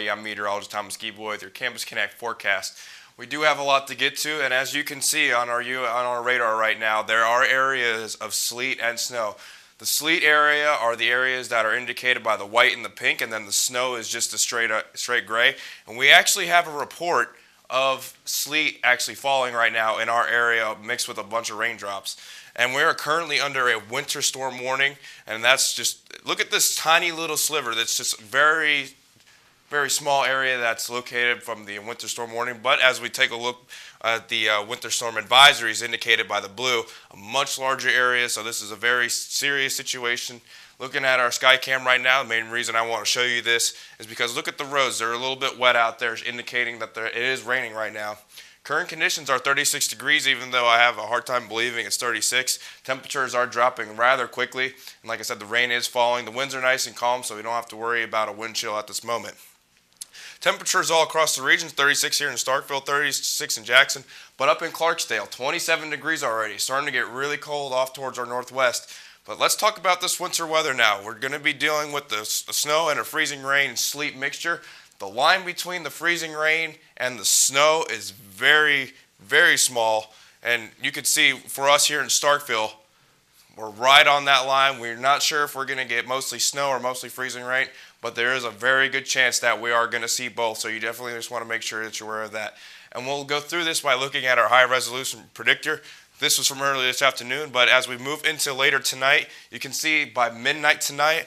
everybody. I'm meteorologist Thomas Geboy with your Campus Connect forecast. We do have a lot to get to, and as you can see on our radar right now, there are areas of sleet and snow. The sleet area are the areas that are indicated by the white and the pink, and then the snow is just a straight gray. And we actually have a report of sleet actually falling right now in our area mixed with a bunch of raindrops. And we are currently under a winter storm warning, and that's just, look at this tiny little sliver that's just very small area that's located from the winter storm warning. But as we take a look at the winter storm advisories indicated by the blue, a much larger area, so this is a very serious situation. Looking at our sky cam right now, the main reason I want to show you this is because look at the roads. They're a little bit wet out there, indicating that it is raining right now. Current conditions are 36 degrees, even though I have a hard time believing it's 36. Temperatures are dropping rather quickly, and like I said, the rain is falling. The winds are nice and calm, so we don't have to worry about a wind chill at this moment. Temperatures all across the region, 36 here in Starkville, 36 in Jackson, but up in Clarksdale, 27 degrees already, starting to get really cold off towards our northwest. But let's talk about this winter weather now. We're going to be dealing with the snow and a freezing rain and sleet mixture. The line between the freezing rain and the snow is very small, and you can see for us here in Starkville, we're right on that line. We're not sure if we're going to get mostly snow or mostly freezing rain, but there is a very good chance that we are going to see both, so you definitely just want to make sure that you're aware of that. And we'll go through this by looking at our high resolution predictor. This was from earlier this afternoon, but as we move into later tonight, you can see by midnight tonight,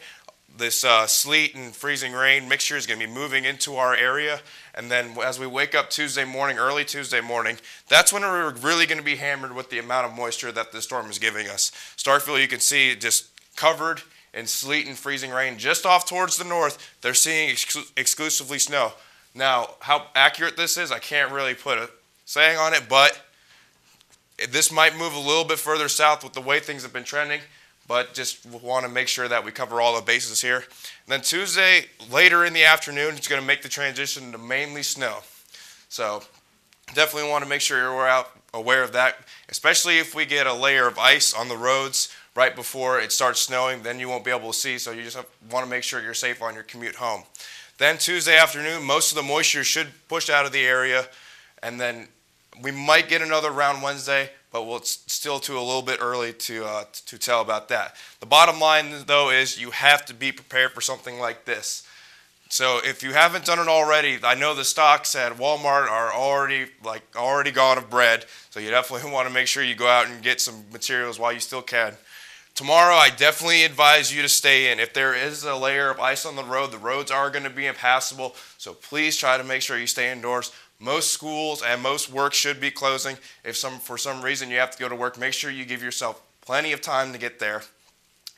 this sleet and freezing rain mixture is going to be moving into our area. And then as we wake up Tuesday morning, early Tuesday morning, that's when we're really going to be hammered with the amount of moisture that the storm is giving us. Starkville, you can see just covered in sleet and freezing rain. Just off towards the north, they're seeing exclusively snow. Now, how accurate this is, I can't really put a saying on it, but this might move a little bit further south with the way things have been trending. But just want to make sure that we cover all the bases here. And then Tuesday, later in the afternoon, it's going to make the transition to mainly snow. So definitely want to make sure you're aware of that, especially if we get a layer of ice on the roads right before it starts snowing. Then you won't be able to see, so you just want to make sure you're safe on your commute home. Then Tuesday afternoon, most of the moisture should push out of the area, and then we might get another round Wednesday, but it's still a little bit early to tell about that. The bottom line, though, is you have to be prepared for something like this. So if you haven't done it already, I know the stocks at Walmart are already gone of bread, so you definitely want to make sure you go out and get some materials while you still can. Tomorrow, I definitely advise you to stay in. If there is a layer of ice on the roads are going to be impassable, so please try to make sure you stay indoors. Most schools and most work should be closing. If for some reason you have to go to work, make sure you give yourself plenty of time to get there.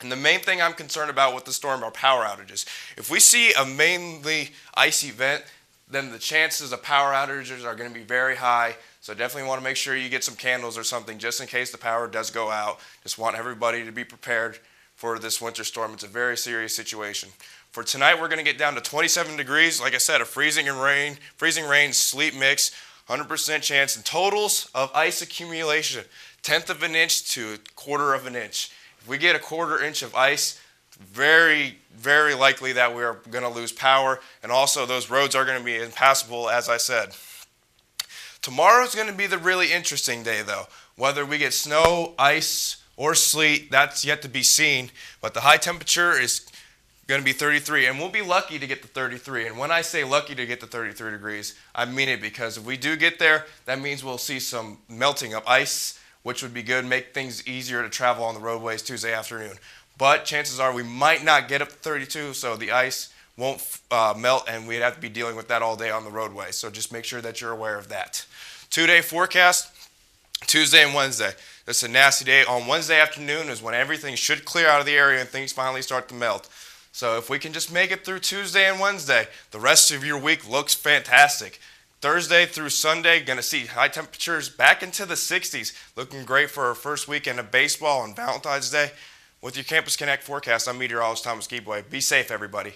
And the main thing I'm concerned about with the storm are power outages. If we see a mainly icy event, then the chances of power outages are going to be very high. So definitely want to make sure you get some candles or something just in case the power does go out. Just want everybody to be prepared for this winter storm. It's a very serious situation. For tonight, we're going to get down to 27 degrees. Like I said, a freezing rain, sleet mix, 100% chance. And totals of ice accumulation, 1/10 of an inch to 1/4 of an inch. If we get a 1/4 inch of ice, very likely that we're going to lose power. And also, those roads are going to be impassable, as I said. Tomorrow's going to be the really interesting day, though. Whether we get snow, ice, or sleet, that's yet to be seen. But the high temperature is going to be 33, and we'll be lucky to get to 33. And when I say lucky to get to 33 degrees, I mean it, because if we do get there, that means we'll see some melting of ice, which would be good, make things easier to travel on the roadways Tuesday afternoon. But chances are we might not get up to 32, so the ice won't melt, and we'd have to be dealing with that all day on the roadway. So just make sure that you're aware of that. 2-day forecast, Tuesday and Wednesday. It's a nasty day. On Wednesday afternoon is when everything should clear out of the area and things finally start to melt. So if we can just make it through Tuesday and Wednesday, the rest of your week looks fantastic. Thursday through Sunday, going to see high temperatures back into the 60s. Looking great for our first weekend of baseball on Valentine's Day. With your Campus Connect forecast, I'm meteorologist Thomas Geboy. Be safe, everybody.